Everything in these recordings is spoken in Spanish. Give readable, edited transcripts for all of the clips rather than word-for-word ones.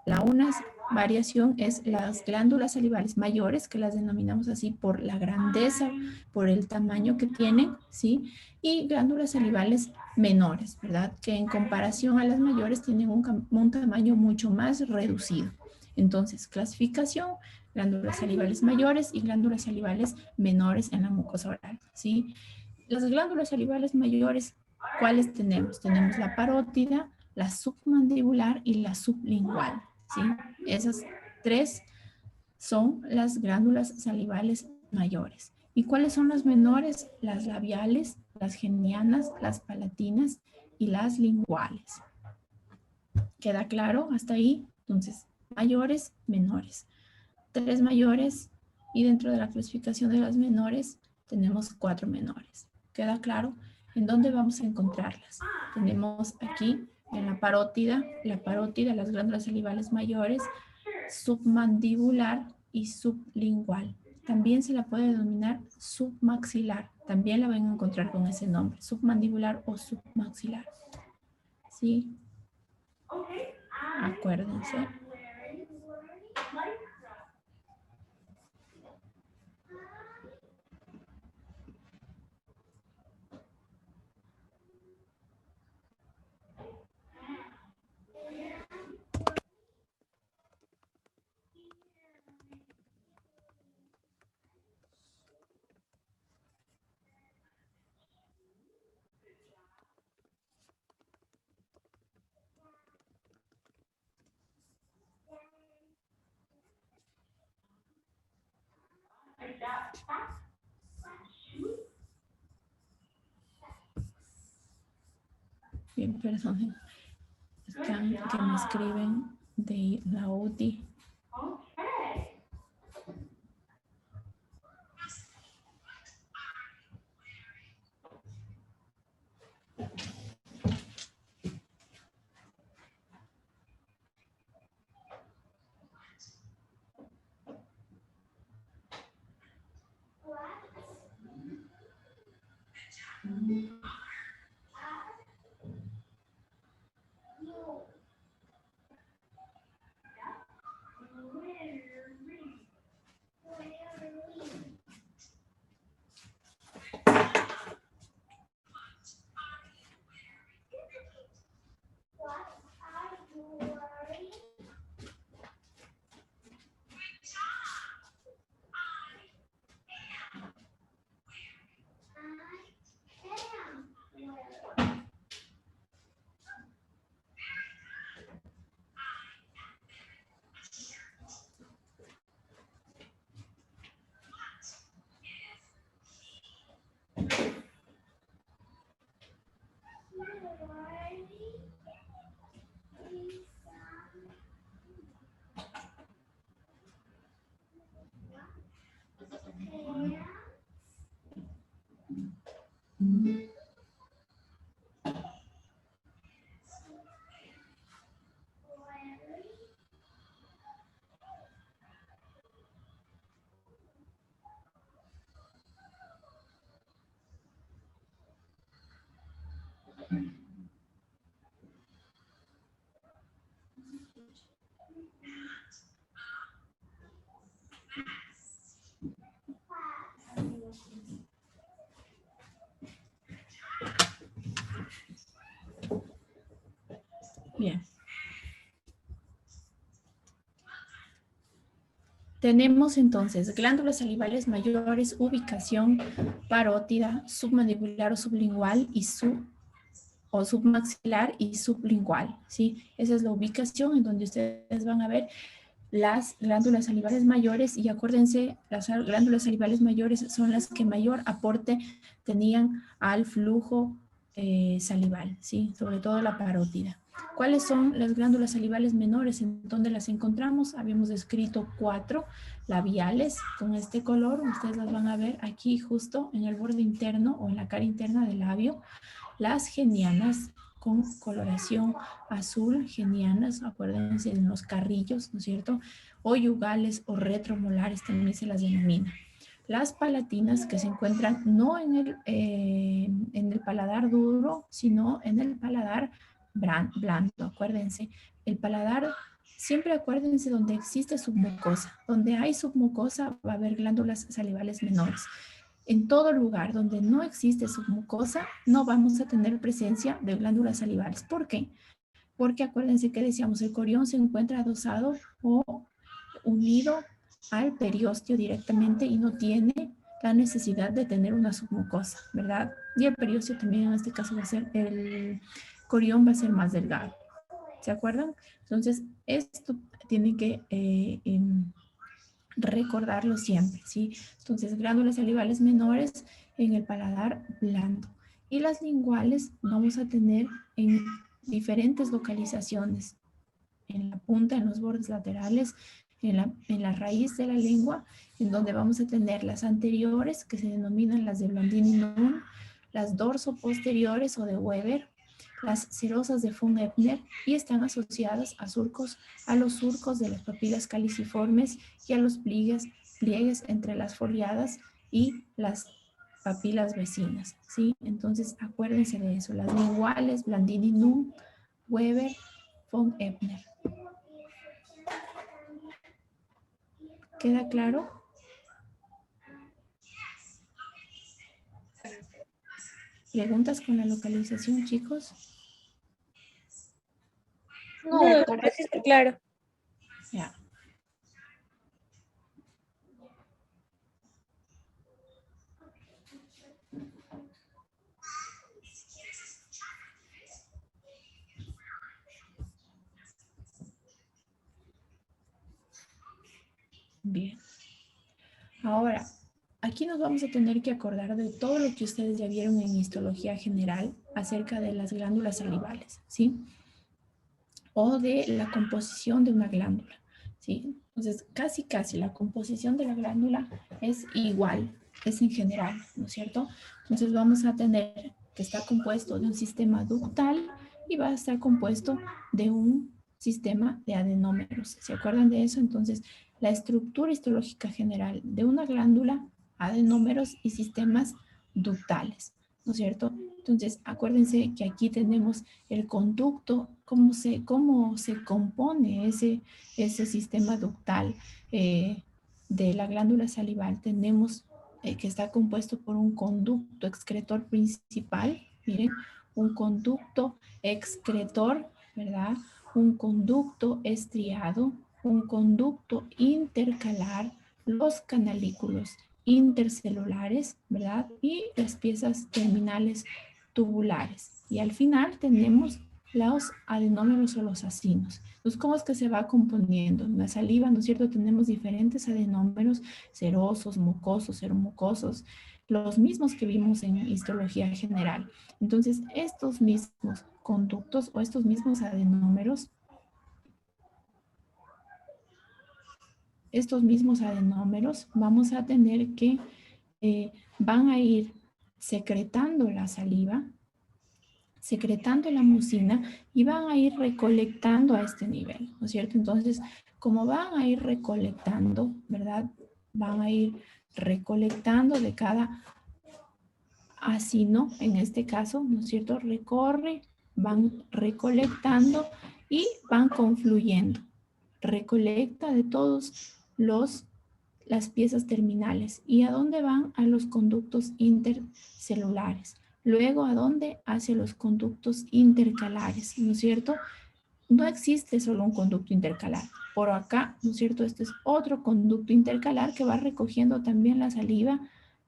La una variación es las glándulas salivales mayores, que las denominamos así por la grandeza, por el tamaño que tienen, ¿sí? Y glándulas salivales menores, ¿verdad? Que en comparación a las mayores tienen un tamaño mucho más reducido. Entonces, clasificación, glándulas salivales mayores y glándulas salivales menores en la mucosa oral, ¿sí? Las glándulas salivales mayores, ¿cuáles tenemos? Tenemos la parótida, la submandibular y la sublingual, ¿sí? Esas tres son las glándulas salivales mayores. ¿Y cuáles son las menores? Las labiales, las genianas, las palatinas y las linguales. ¿Queda claro hasta ahí? Entonces, mayores, menores. Tres mayores y dentro de la clasificación de las menores tenemos 4 menores. ¿Queda claro? ¿En dónde vamos a encontrarlas? Tenemos aquí en la parótida, las glándulas salivales mayores, submandibular y sublingual. También se la puede denominar submaxilar. También la van a encontrar con ese nombre, submandibular o submaxilar. ¿Sí? Acuérdense. Bien, perdón. Están que me escriben de la UTI. Bien. Tenemos entonces glándulas salivales mayores, ubicación parótida, submandibular o sublingual y submaxilar y sublingual, ¿sí? Esa es la ubicación en donde ustedes van a ver las glándulas salivales mayores y acuérdense, las glándulas salivales mayores son las que mayor aporte tenían al flujo salival, ¿sí? Sobre todo la parótida. ¿Cuáles son las glándulas salivales menores? ¿En dónde las encontramos? Habíamos descrito 4 labiales con este color. Ustedes las van a ver aquí justo en el borde interno o en la cara interna del labio. Las genianas con coloración azul, genianas, acuérdense de los carrillos, ¿no es cierto? O yugales o retromolares también se las denomina. Las palatinas que se encuentran no en el paladar duro, sino en el paladar blando. Acuérdense, el paladar Siempre acuérdense donde existe submucosa. Donde hay submucosa va a haber glándulas salivales menores. En todo lugar donde no existe submucosa, no vamos a tener presencia de glándulas salivales. ¿Por qué? Porque acuérdense que decíamos, el corión se encuentra adosado o unido al periósteo directamente y no tiene la necesidad de tener una submucosa, ¿verdad? Y el periósteo también en este caso va a ser, el corión va a ser más delgado. ¿Se acuerdan? Entonces, esto tiene que recordarlo siempre, ¿sí? Entonces, glándulas salivales menores en el paladar blando. Y las linguales vamos a tener en diferentes localizaciones, en la punta, en los bordes laterales, en la raíz de la lengua, en donde vamos a tener las anteriores, que se denominan las de Blandini y Nunn, las dorsoposteriores o de Weber, las cerosas de von Ebner, y están asociadas a los surcos de las papilas caliciformes y a los pliegues entre las foliadas y las papilas vecinas, ¿sí? Entonces, acuérdense de eso, las linguales, Blandini, Nunn, Weber, von Ebner. ¿Queda claro? ¿Preguntas con la localización, chicos? No, parece estar claro. Ya. Bien. Ahora, aquí nos vamos a tener que acordar de todo lo que ustedes ya vieron en histología general acerca de las glándulas salivales, ¿sí? O de la composición de una glándula, ¿sí? Entonces, casi la composición de la glándula es igual, es en general, ¿no es cierto? Entonces, vamos a tener que está compuesto de un sistema ductal y va a estar compuesto de un sistema de adenómeros. ¿Se acuerdan de eso? Entonces, la estructura histológica general de una glándula, adenómeros y sistemas ductales, ¿no es cierto? Entonces, acuérdense que aquí tenemos el conducto, cómo se compone ese sistema ductal de la glándula salival. Tenemos que está compuesto por un conducto excretor principal, miren, un conducto excretor, ¿verdad? Un conducto estriado, un conducto intercalar, los canalículos intercelulares, ¿verdad? Y las piezas terminales tubulares. Y al final tenemos los adenómeros o los acinos. Entonces, ¿cómo es que se va componiendo? En la saliva, ¿no es cierto? Tenemos diferentes adenómeros, serosos, mucosos, seromucosos, los mismos que vimos en histología general. Entonces, estos mismos conductos o estos mismos adenómeros, vamos a tener que van a ir secretando la saliva, secretando la mucina y van a ir recolectando a este nivel, ¿no es cierto? Entonces, como van a ir recolectando, ¿verdad? Van a ir recolectando de cada acino, en este caso, ¿no es cierto? Recorre, van recolectando y van confluyendo. Recolecta de todos las piezas terminales. ¿Y a dónde van? A los conductos intercelulares. Luego, ¿a dónde? Hacia los conductos intercalares, ¿no es cierto? No existe solo un conducto intercalar. Por acá, ¿no es cierto? Este es otro conducto intercalar que va recogiendo también la saliva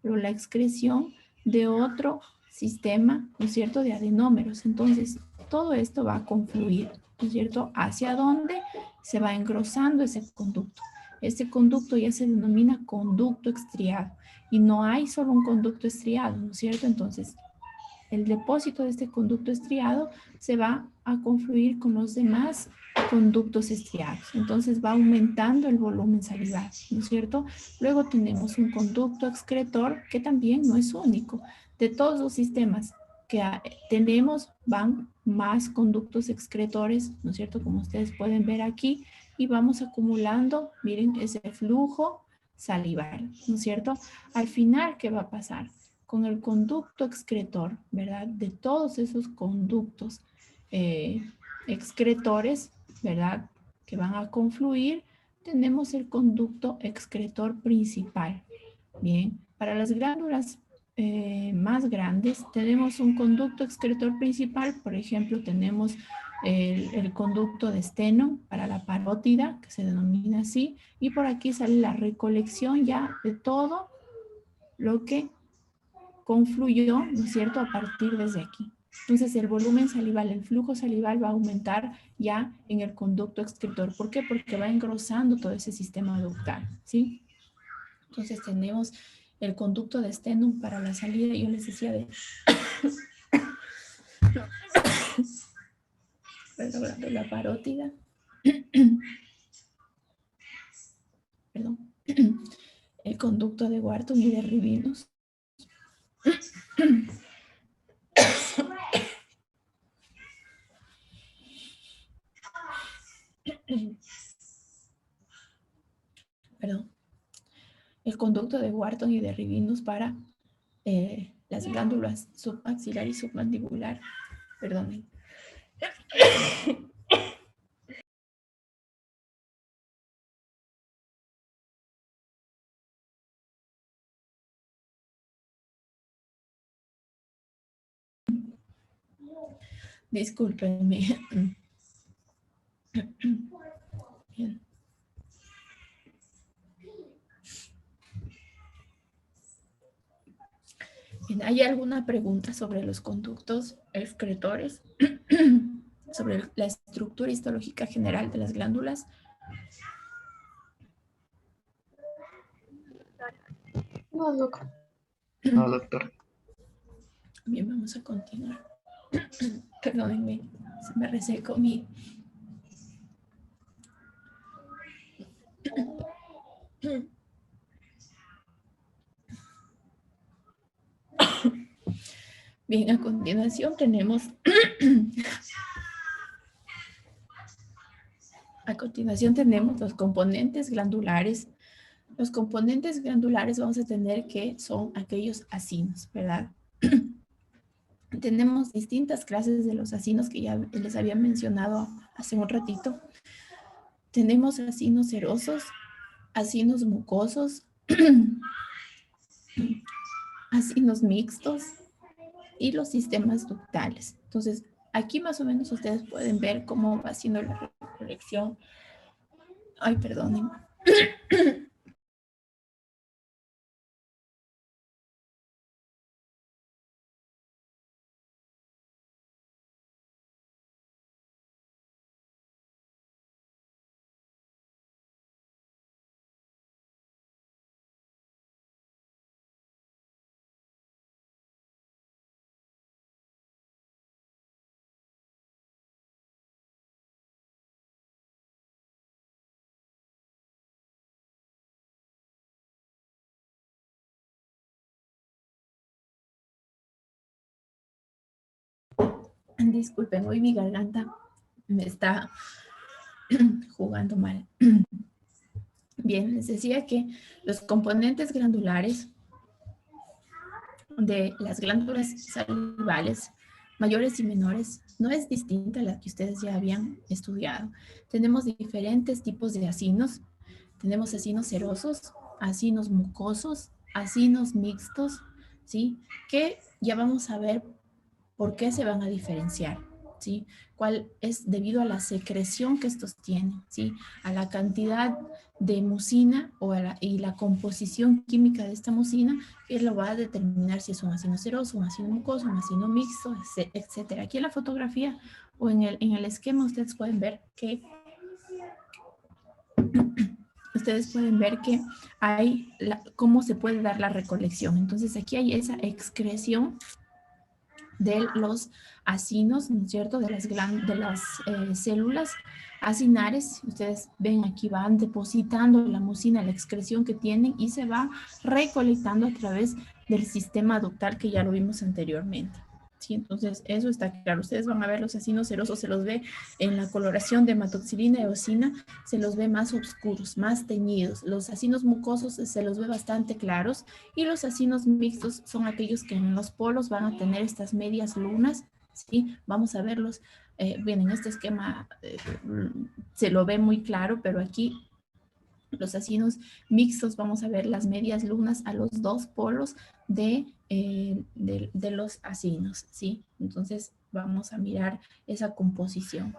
o la excreción de otro sistema, ¿no es cierto?, de adenómeros. Entonces, todo esto va a confluir, ¿no es cierto?, hacia dónde se va engrosando ese conducto. Este conducto ya se denomina conducto estriado y no hay solo un conducto estriado, ¿no es cierto? Entonces, el depósito de este conducto estriado se va a confluir con los demás conductos estriados. Entonces va aumentando el volumen salival, ¿no es cierto? Luego tenemos un conducto excretor que también no es único. De todos los sistemas que tenemos van más conductos excretores, ¿no es cierto? Como ustedes pueden ver aquí, y vamos acumulando, miren, ese flujo salival, ¿no es cierto? Al final, ¿qué va a pasar? Con el conducto excretor, ¿verdad? De todos esos conductos excretores, ¿verdad? que van a confluir, tenemos el conducto excretor principal. Bien, para las glándulas más grandes tenemos un conducto excretor principal, por ejemplo, tenemos el conducto de Steno para la parótida, que se denomina así, y por aquí sale la recolección ya de todo lo que confluyó, ¿no es cierto?, a partir desde aquí. Entonces el volumen salival, el flujo salival va a aumentar ya en el conducto excretor. ¿Por qué? Porque va engrosando todo ese sistema ductal, ¿sí? Entonces tenemos el conducto de Steno para la salida, yo les decía de... Perdón, la parótida. Perdón. El conducto de Wharton y de Rivinus. Perdón. El conducto de Wharton y de Rivinus para las glándulas submaxilar y submandibular. Perdón. Discúlpenme. Bien. Bien, ¿hay alguna pregunta sobre los conductos excretores? Sobre la estructura histológica general de las glándulas. No, doctor. No, doctor. Bien, vamos a continuar. Perdónenme, se me resecó mi... Bien, a continuación tenemos... A continuación tenemos los componentes glandulares. Los componentes glandulares vamos a tener que son aquellos acinos, ¿verdad? Tenemos distintas clases de los acinos que ya les había mencionado hace un ratito. Tenemos acinos serosos, acinos mucosos, acinos mixtos y los sistemas ductales. Entonces, aquí más o menos ustedes pueden ver cómo va haciendo la recolección. Ay, perdonen. Disculpen, hoy mi garganta me está jugando mal. Bien, les decía que los componentes glandulares de las glándulas salivales mayores y menores no es distinta a la que ustedes ya habían estudiado. Tenemos diferentes tipos de acinos. Tenemos acinos serosos, acinos mucosos, acinos mixtos, ¿sí? Que ya vamos a ver por qué se van a diferenciar, ¿sí? Cuál es debido a la secreción que estos tienen, ¿sí? A la cantidad de mucina y la composición química de esta mucina, que lo va a determinar si es un acino seroso, un acino mucoso, un acino mixto, etcétera. Aquí en la fotografía o en el esquema ustedes pueden ver que hay cómo se puede dar la recolección. Entonces aquí hay esa excreción de los acinos, ¿no es cierto? De las células acinares. Ustedes ven aquí van depositando la mucina, la excreción que tienen y se va recolectando a través del sistema ductal que ya lo vimos anteriormente. Sí, entonces eso está claro. Ustedes van a ver los acinos serosos, se los ve en la coloración de hematoxilina y eosina, se los ve más oscuros, más teñidos. Los acinos mucosos se los ve bastante claros y los acinos mixtos son aquellos que en los polos van a tener estas medias lunas, ¿sí? Vamos a verlos. Bien, en este esquema se lo ve muy claro, pero aquí los acinos mixtos, vamos a ver las medias lunas a los dos polos de los acinos, ¿sí? Entonces vamos a mirar esa composición.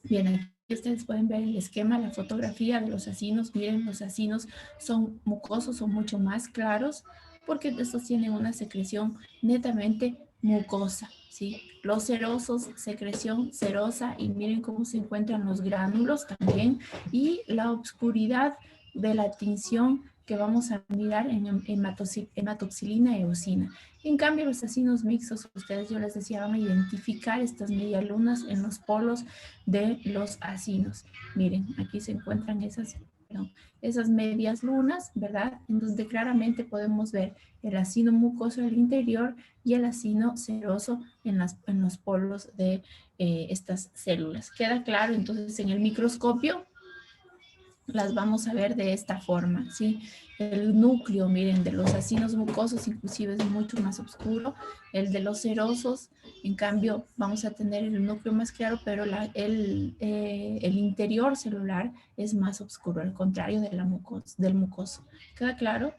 Bien, aquí ustedes pueden ver el esquema, la fotografía de los acinos. Miren, los acinos son mucosos, son mucho más claros, porque estos tienen una secreción netamente mucosa, ¿sí? Los serosos, secreción serosa, y miren cómo se encuentran los gránulos también, y la oscuridad de la tinción que vamos a mirar en hematoxilina e eosina. En cambio, los acinos mixtos, ustedes, yo les decía, van a identificar estas medialunas en los polos de los acinos. Miren, aquí se encuentran esas medias lunas, ¿verdad? En donde claramente podemos ver el acino mucoso del interior y el acino seroso en los polos de estas células. ¿Queda claro? Entonces, en el microscopio las vamos a ver de esta forma, ¿sí? El núcleo, miren, de los acinos mucosos inclusive es mucho más oscuro. El de los serosos, en cambio, vamos a tener el núcleo más claro, pero el interior celular es más oscuro, al contrario de del mucoso. ¿Queda claro?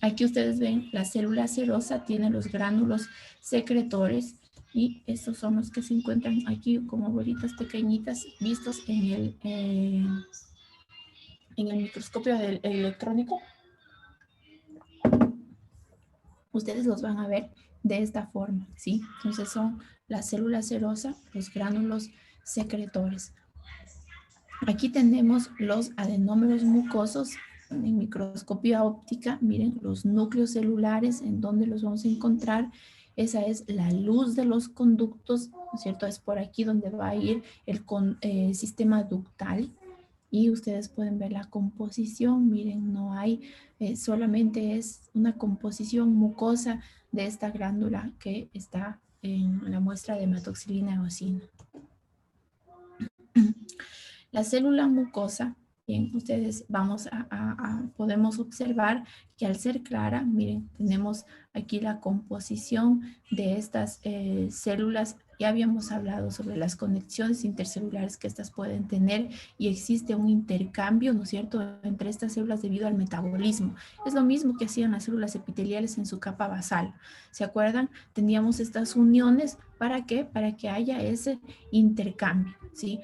Aquí ustedes ven, la célula serosa tiene los gránulos secretores, y estos son los que se encuentran aquí como bolitas pequeñitas vistos en el microscopio electrónico. Ustedes los van a ver de esta forma, ¿sí? Entonces son la célula serosa, los gránulos secretores. Aquí tenemos los adenómeros mucosos en microscopía óptica. Miren los núcleos celulares, en donde los vamos a encontrar. Esa es la luz de los conductos, ¿no es cierto? Es por aquí donde va a ir el sistema ductal. Y ustedes pueden ver la composición. Miren, no hay, solamente es una composición mucosa de esta glándula que está en la muestra de hematoxilina eosina. La célula mucosa, bien, ustedes podemos observar que al ser clara, miren, tenemos aquí la composición de estas células. Ya habíamos hablado sobre las conexiones intercelulares que estas pueden tener, y existe un intercambio, ¿no es cierto?, entre estas células debido al metabolismo. Es lo mismo que hacían las células epiteliales en su capa basal. ¿Se acuerdan? Teníamos estas uniones, ¿para qué? Para que haya ese intercambio, ¿sí?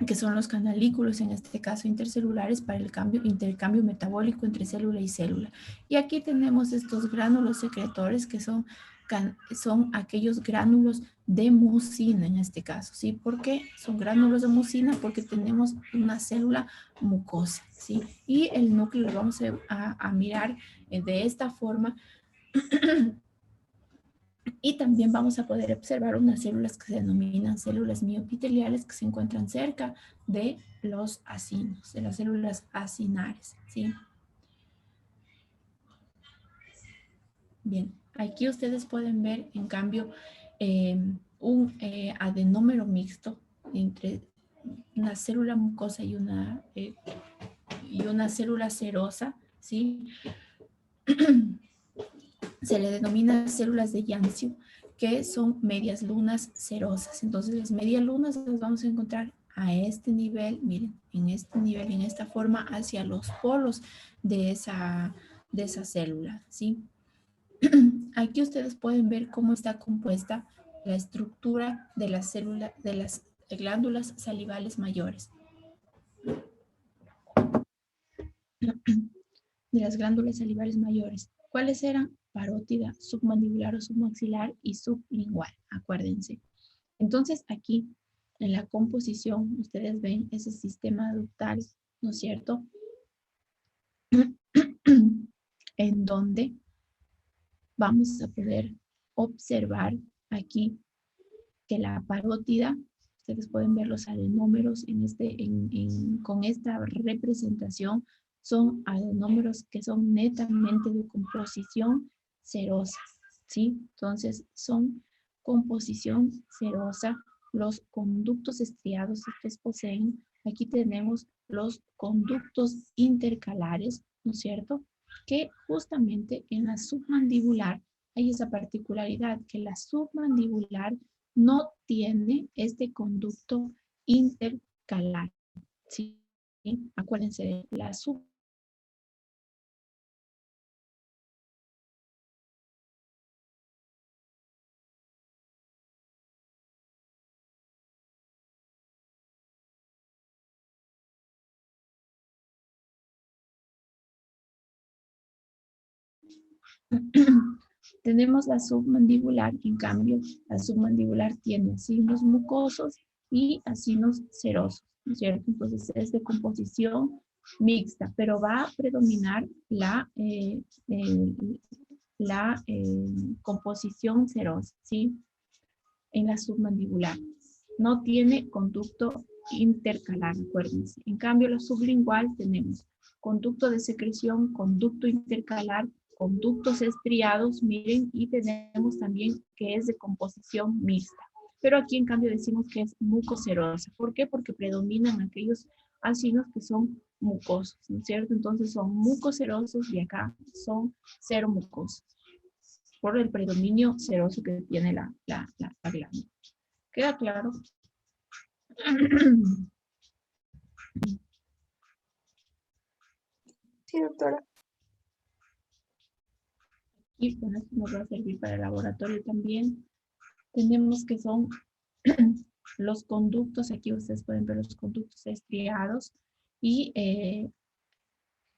Que son los canalículos, en este caso intercelulares, para el intercambio metabólico entre célula y célula. Y aquí tenemos estos gránulos secretores, que son aquellos gránulos de mucina en este caso, ¿sí? ¿Por qué son gránulos de mucina? Porque tenemos una célula mucosa, ¿sí? Y el núcleo lo vamos a mirar de esta forma. Y también vamos a poder observar unas células que se denominan células miopiteliales, que se encuentran cerca de los acinos, de las células acinares, ¿sí? Bien, aquí ustedes pueden ver, en cambio, un adenómero mixto entre una célula mucosa y una célula serosa, ¿sí? Se le denomina células de Yancio, que son medias lunas serosas. Entonces las medias lunas las vamos a encontrar a este nivel, miren, en este nivel, en esta forma, hacia los polos de esa célula, ¿sí? Aquí ustedes pueden ver cómo está compuesta la estructura de la célula, de las glándulas salivales mayores. De las glándulas salivales mayores. ¿Cuáles eran? Parótida, submandibular o submaxilar y sublingual, acuérdense. Entonces aquí en la composición ustedes ven ese sistema ductal, ¿no es cierto? En donde vamos a poder observar aquí que la parótida, ustedes pueden ver los adenómeros con esta representación, son adenómeros que son netamente de composición serosa, ¿sí? Entonces son composición serosa. Los conductos estriados, estos poseen, aquí tenemos los conductos intercalares, ¿no es cierto? que justamente en la submandibular hay esa particularidad que la submandibular no tiene este conducto intercalar. ¿Sí? Acuérdense de la sub. Tenemos la submandibular, en cambio, la submandibular tiene acinos mucosos y acinos serosos, ¿no es cierto? Entonces es de composición mixta, pero va a predominar la composición serosa, ¿sí? En la submandibular. No tiene conducto intercalar, acuérdense. En cambio, la sublingual tenemos conducto de secreción, conducto intercalar, conductos estriados, miren, y tenemos también que es de composición mixta. Pero aquí en cambio decimos que es mucoserosa. ¿Por qué? Porque predominan aquellos acinos que son mucosos, ¿no es cierto? Entonces son mucoserosos y acá son seromucosos por el predominio seroso que tiene la glándula. ¿Queda claro? Sí, doctora. Y bueno, esto nos va a servir para el laboratorio también. Tenemos que son los conductos, aquí ustedes pueden ver los conductos estriados y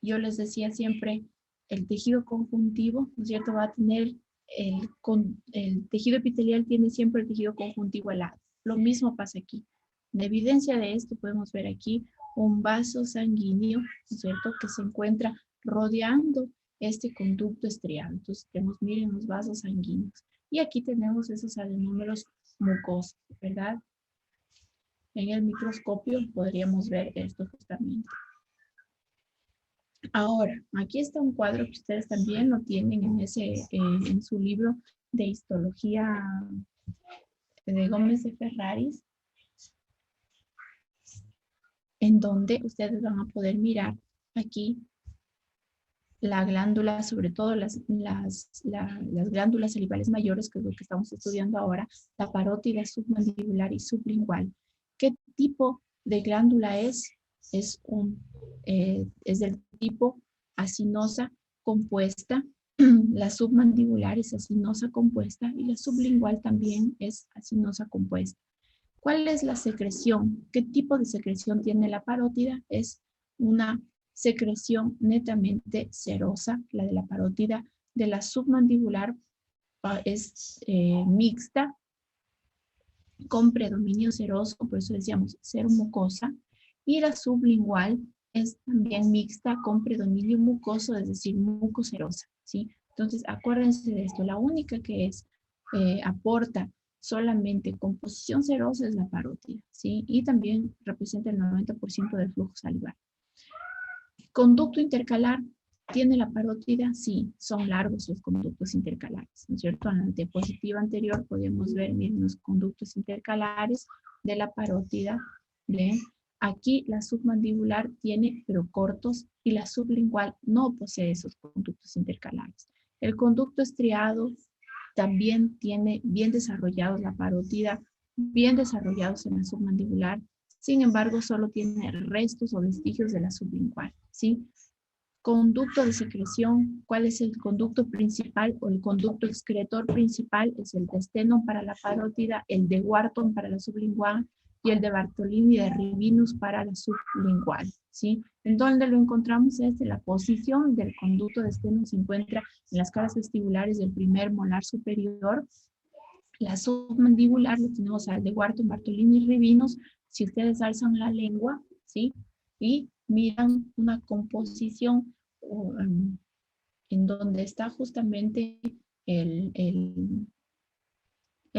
yo les decía siempre, el tejido conjuntivo, ¿no es cierto? Va a tener, el tejido epitelial tiene siempre el tejido conjuntivo al lado. Lo mismo pasa aquí. En evidencia de esto podemos ver aquí un vaso sanguíneo, ¿no es cierto? Que se encuentra rodeando este conducto estriado. Entonces tenemos, miren, los vasos sanguíneos. Y aquí tenemos esos adenómeros mucosos, ¿verdad? En el microscopio podríamos ver esto justamente. Ahora, aquí está un cuadro que ustedes también lo tienen en su libro de histología de Gómez de Ferraris, en donde ustedes van a poder mirar aquí la glándula, sobre todo las glándulas salivales mayores, que es lo que estamos estudiando ahora, la parótida submandibular y sublingual. ¿Qué tipo de glándula es? Es del tipo acinosa compuesta. La submandibular es acinosa compuesta y la sublingual también es acinosa compuesta. ¿Cuál es la secreción? ¿Qué tipo de secreción tiene la parótida? Es una secreción netamente serosa, la de la parótida. De la submandibular es mixta, con predominio seroso, por eso decíamos seromucosa, y la sublingual es también mixta con predominio mucoso, es decir, mucoserosa, ¿sí? Entonces, acuérdense de esto, la única que aporta solamente composición serosa es la parótida, ¿sí? Y también representa el 90% del flujo salivar. Conducto intercalar, ¿tiene la parótida? Sí, son largos los conductos intercalares, ¿no es cierto? En la diapositiva anterior podemos ver, miren, los conductos intercalares de la parótida. ¿Ven? Aquí la submandibular tiene, pero cortos, y la sublingual no posee esos conductos intercalares. El conducto estriado también tiene bien desarrollados la parótida, bien desarrollados en la submandibular. Sin embargo, solo tiene restos o vestigios de la sublingual, ¿sí? Conducto de secreción, ¿cuál es el conducto principal o el conducto excretor principal? Es el de Stenón para la parótida, el de Wharton para la sublingual y el de Bartolini de Rivinus para la sublingual, ¿sí? ¿En dónde lo encontramos? Es de la posición del conducto de Stenón se encuentra en las caras vestibulares del primer molar superior. La submandibular lo tenemos al de Wharton, Bartolini y Rivinus. Si ustedes alzan la lengua, ¿sí? Y miran una composición en donde está justamente el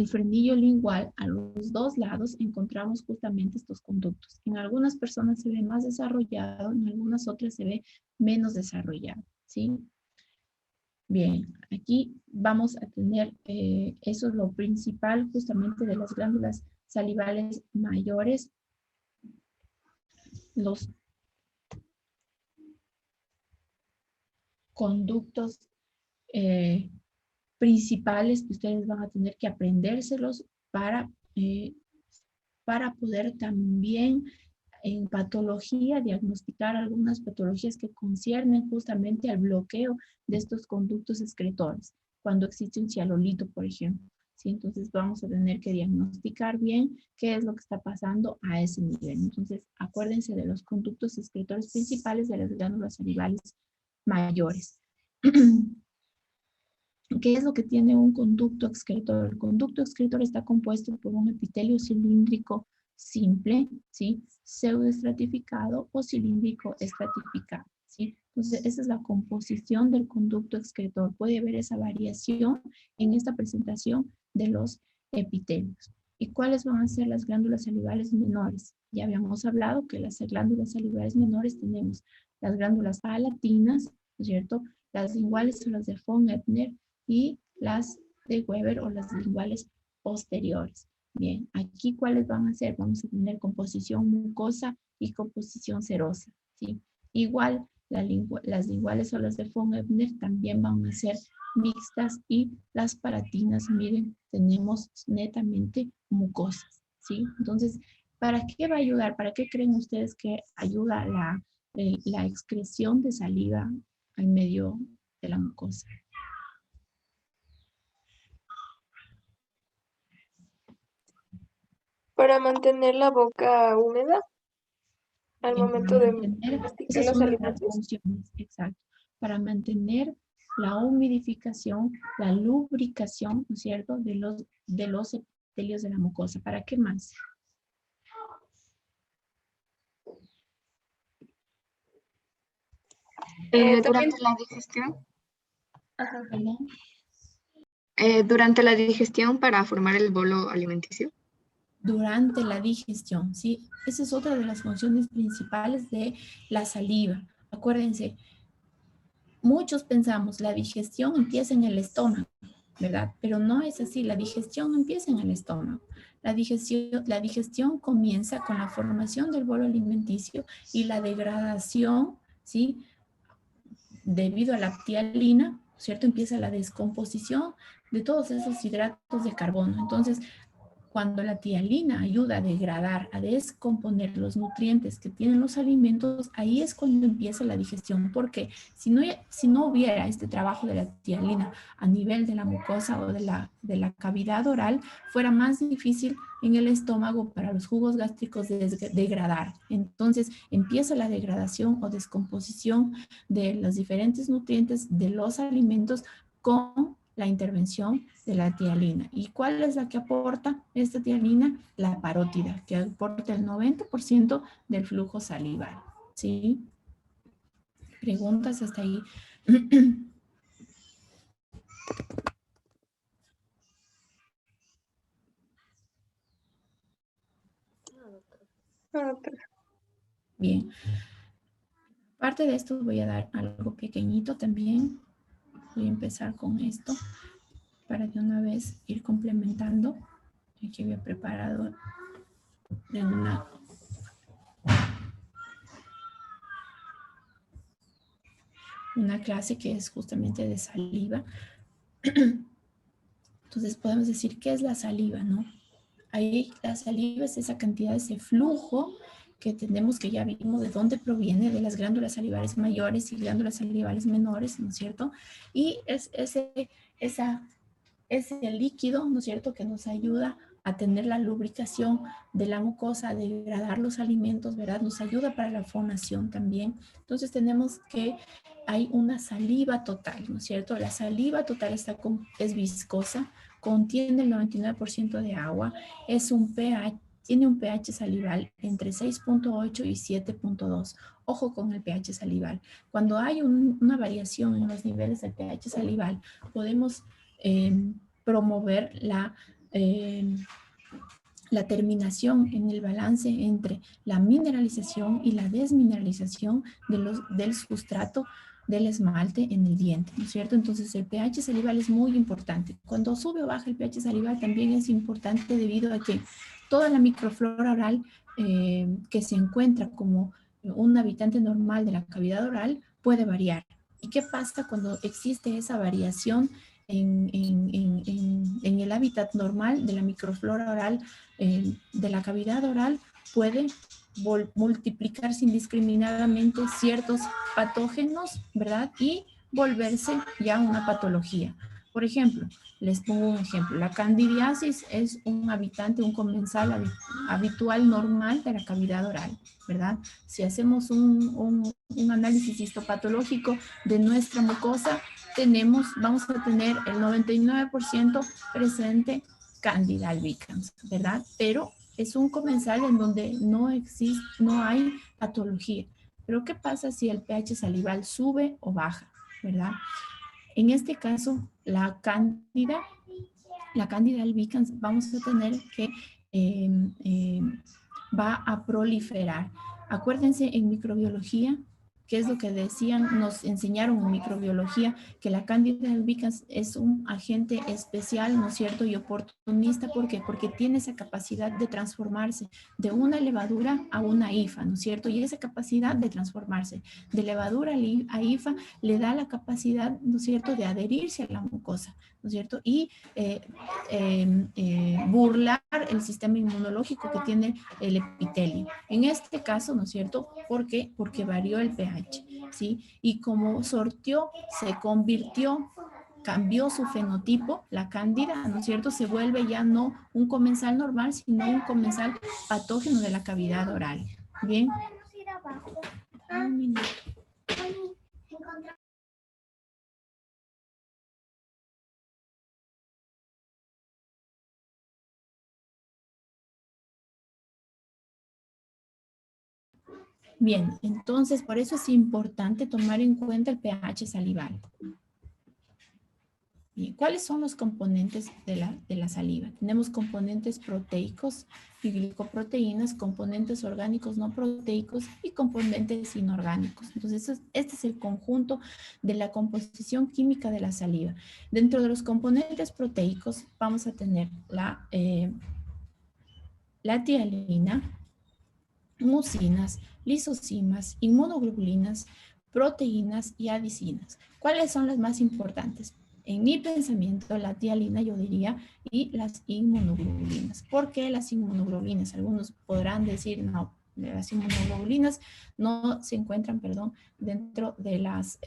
frenillo lingual, a los dos lados encontramos justamente estos conductos. En algunas personas se ve más desarrollado, en algunas otras se ve menos desarrollado, ¿sí? Bien, aquí vamos a tener, eso es lo principal justamente de las glándulas salivales mayores, los conductos principales que ustedes van a tener que aprendérselos para poder también en patología diagnosticar algunas patologías que conciernen justamente al bloqueo de estos conductos excretores, cuando existe un cialolito, por ejemplo. ¿Sí? Entonces vamos a tener que diagnosticar bien qué es lo que está pasando a ese nivel. Entonces acuérdense de los conductos excretores principales de las glándulas salivales mayores. ¿Qué es lo que tiene un conducto excretor? El conducto excretor está compuesto por un epitelio cilíndrico simple, ¿sí? Pseudoestratificado o cilíndrico estratificado, ¿sí? Entonces, esa es la composición del conducto excretor. Puede haber esa variación en esta presentación de los epitelios. ¿Y cuáles van a ser las glándulas salivales menores? Ya habíamos hablado que las glándulas salivales menores tenemos las glándulas palatinas, ¿no es cierto? Las linguales o las de von Ebner, y las de Weber o las linguales posteriores. Bien, aquí ¿cuáles van a ser? Vamos a tener composición mucosa y composición serosa, ¿sí? Igual, las linguales o las de von Ebner también van a ser mixtas y las palatinas, miren, tenemos netamente mucosas, ¿sí? Entonces, ¿para qué va a ayudar? ¿Para qué creen ustedes que ayuda la excreción de saliva al medio de la mucosa? Para mantener la boca húmeda al Bien, para momento de mantener, esa masticar es los una de las alimentos. funciones, exacto, para mantener la humidificación, la lubricación, ¿no es cierto?, de los epitelios de la mucosa. ¿Para qué más? También, Durante la digestión, ajá. ¿Perdón? durante la digestión para formar el bolo alimenticio. Durante la digestión, ¿sí? Esa es otra de las funciones principales de la saliva. Acuérdense, muchos pensamos la digestión empieza en el estómago, ¿verdad? Pero no es así, la digestión no empieza en el estómago. La digestión comienza con la formación del bolo alimenticio y la degradación, ¿sí? Debido a la ptialina, ¿cierto? Empieza la descomposición de todos esos hidratos de carbono. Entonces, cuando la tialina ayuda a degradar, a descomponer los nutrientes que tienen los alimentos, ahí es cuando empieza la digestión, porque si no hubiera este trabajo de la tialina a nivel de la mucosa o de la cavidad oral, fuera más difícil en el estómago para los jugos gástricos degradar. Entonces empieza la degradación o descomposición de los diferentes nutrientes de los alimentos con la intervención de la tialina. ¿Y cuál es la que aporta esta tialina? La parótida, que aporta el 90% del flujo salival. ¿Sí? ¿Preguntas hasta ahí? Bien. Aparte de esto, voy a dar algo pequeñito también. Voy a empezar con esto para de una vez ir complementando. Aquí había preparado de una clase que es justamente de saliva. Entonces podemos decir, ¿qué es la saliva, no? Ahí la saliva es esa cantidad, ese flujo que tenemos, que ya vimos de dónde proviene, de las glándulas salivales mayores y glándulas salivales menores, ¿no es cierto? Y es ese líquido, ¿no es cierto?, que nos ayuda a tener la lubricación de la mucosa, a degradar los alimentos, ¿verdad? Nos ayuda para la fonación también. Entonces tenemos que hay una saliva total, ¿no es cierto? La saliva total es viscosa, contiene el 99% de agua, tiene un pH salival entre 6.8 y 7.2. Ojo con el pH salival. Cuando hay una variación en los niveles del pH salival, podemos promover la terminación en el balance entre la mineralización y la desmineralización del sustrato del esmalte en el diente, ¿no es cierto? Entonces el pH salival es muy importante. Cuando sube o baja el pH salival también es importante debido a que toda la microflora oral que se encuentra como un habitante normal de la cavidad oral puede variar, ¿Y qué pasa cuando existe esa variación en el hábitat normal de la microflora oral, de la cavidad oral? Puede multiplicarse indiscriminadamente ciertos patógenos, ¿verdad? Y volverse ya una patología. Por ejemplo, les pongo un ejemplo. La candidiasis es un habitante, un comensal habitual normal de la cavidad oral, ¿verdad? Si hacemos un análisis histopatológico de nuestra mucosa, vamos a tener el 99% presente Candida albicans, ¿verdad? Pero es un comensal en donde no hay patología. Pero ¿qué pasa si el pH salival sube o baja, ¿verdad? En este caso, la Candida albicans vamos a tener que va a proliferar. Acuérdense en microbiología, ¿qué es lo que decían? Nos enseñaron en microbiología que la Candida albicans es un agente especial, ¿no es cierto? Y oportunista, ¿por qué? Porque tiene esa capacidad de transformarse de una levadura a una hifa, ¿no es cierto? Y esa capacidad de transformarse de levadura a hifa le da la capacidad, ¿no es cierto?, de adherirse a la mucosa, ¿no es cierto? Y burlar el sistema inmunológico que tiene el epitelio. En este caso, ¿no es cierto? ¿Por qué? Porque varió el pH, ¿sí? Y como sortió, se convirtió, cambió su fenotipo, la cándida, ¿no es cierto? Se vuelve ya no un comensal normal, sino un comensal patógeno de la cavidad oral. Bien. Un minuto. Bien, entonces por eso es importante tomar en cuenta el pH salival. Bien, ¿cuáles son los componentes de la saliva? Tenemos componentes proteicos y glicoproteínas, componentes orgánicos no proteicos y componentes inorgánicos. Entonces, este es el conjunto de la composición química de la saliva. Dentro de los componentes proteicos vamos a tener la tialina, mucinas, lisocimas, inmunoglobulinas, proteínas y adicinas. ¿Cuáles son las más importantes? En mi pensamiento, la tialina, yo diría, y las inmunoglobulinas. ¿Por qué las inmunoglobulinas? Algunos podrán decir, no, las inmunoglobulinas no se encuentran, perdón, dentro de las